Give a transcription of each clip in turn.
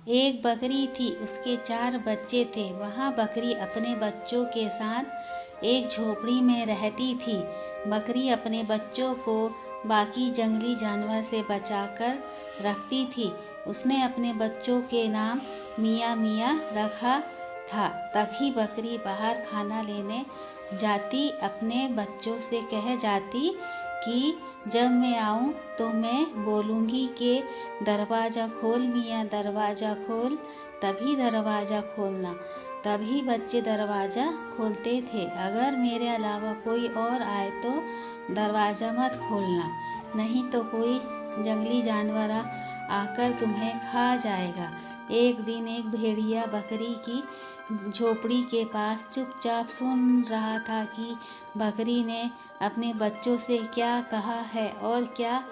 एक बकरी थी, उसके 4 बच्चे थे। वह बकरी अपने बच्चों के साथ एक झोपड़ी में रहती थी। बकरी अपने बच्चों को बाकी जंगली जानवर से बचाकर रखती थी। उसने अपने बच्चों के नाम मियाँ मियाँ रखा था। तभी बकरी बाहर खाना लेने जाती अपने बच्चों से कह जाती कि जब मैं आऊँ तो मैं बोलूँगी कि दरवाज़ा खोल मियाँ, दरवाज़ा खोल, तभी दरवाज़ा खोलना। तभी बच्चे दरवाज़ा खोलते थे। अगर मेरे अलावा कोई और आए तो दरवाज़ा मत खोलना, नहीं तो कोई जंगली जानवर आकर तुम्हें खा जाएगा। एक दिन एक भेड़िया बकरी की झोपड़ी के पास चुपचाप सुन रहा था कि बकरी ने अपने बच्चों से क्या कहा है और क्या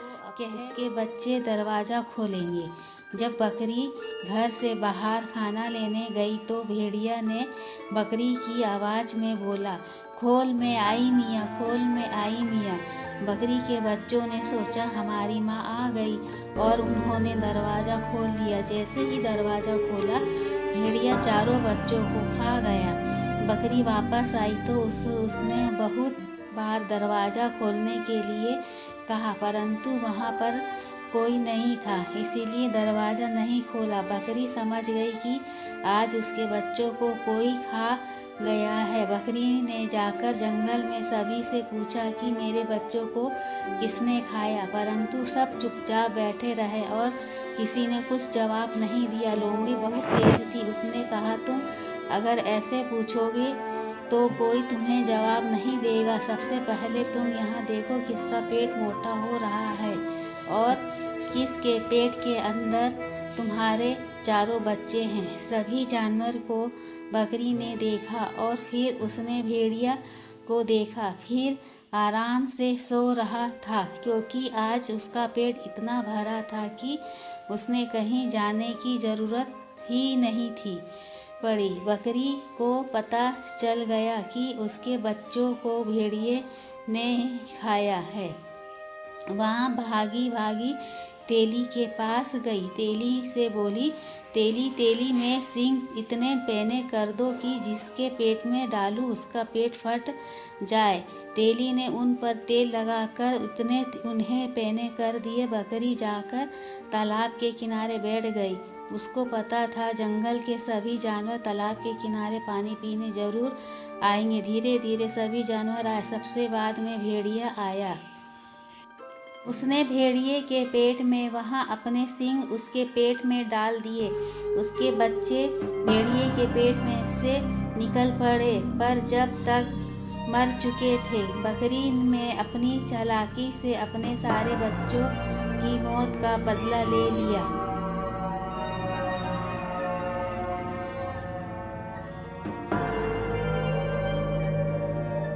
उसके बच्चे दरवाज़ा खोलेंगे। जब बकरी घर से बाहर खाना लेने गई तो भेड़िया ने बकरी की आवाज़ में बोला, खोल मैं आई मियाँ, खोल मैं आई मियाँ। बकरी के बच्चों ने सोचा हमारी माँ आ गई और उन्होंने दरवाज़ा खोल दिया। जैसे ही दरवाज़ा खोला, भेड़िया चारों बच्चों को खा गया। बकरी वापस आई तो उसने बहुत बार दरवाज़ा खोलने के लिए कहा, परंतु वहाँ पर कोई नहीं था, इसीलिए दरवाज़ा नहीं खोला। बकरी समझ गई कि आज उसके बच्चों को कोई खा गया है। बकरी ने जाकर जंगल में सभी से पूछा कि मेरे बच्चों को किसने खाया, परंतु सब चुपचाप बैठे रहे और किसी ने कुछ जवाब नहीं दिया। लोमड़ी बहुत तेज थी, उसने कहा तुम अगर ऐसे पूछोगे तो कोई तुम्हें जवाब नहीं देगा। सबसे पहले तुम यहाँ देखो किसका पेट मोटा हो रहा है और किसके पेट के अंदर तुम्हारे चारों बच्चे हैं। सभी जानवर को बकरी ने देखा और फिर उसने भेड़िया को देखा। फिर आराम से सो रहा था, क्योंकि आज उसका पेट इतना भरा था कि उसने कहीं जाने की ज़रूरत ही नहीं थी पड़ी। बकरी को पता चल गया कि उसके बच्चों को भेड़िए ने खाया है। वहाँ भागी भागी तेली के पास गई। तेली से बोली, तेली तेली मैं सींग इतने पैने कर दो कि जिसके पेट में डालूं उसका पेट फट जाए। तेली ने उन पर तेल लगाकर उन्हें पैने कर दिए। बकरी जाकर तालाब के किनारे बैठ गई। उसको पता था जंगल के सभी जानवर तालाब के किनारे पानी पीने जरूर आएंगे। धीरे धीरे सभी जानवर आए, सबसे बाद में भेड़िया आया। उसने भेड़िए के पेट में वहाँ अपने सींग उसके पेट में डाल दिए। उसके बच्चे भेड़िए के पेट में से निकल पड़े, पर जब तक मर चुके थे। बकरी ने अपनी चालाकी से अपने सारे बच्चों की मौत का बदला ले लिया।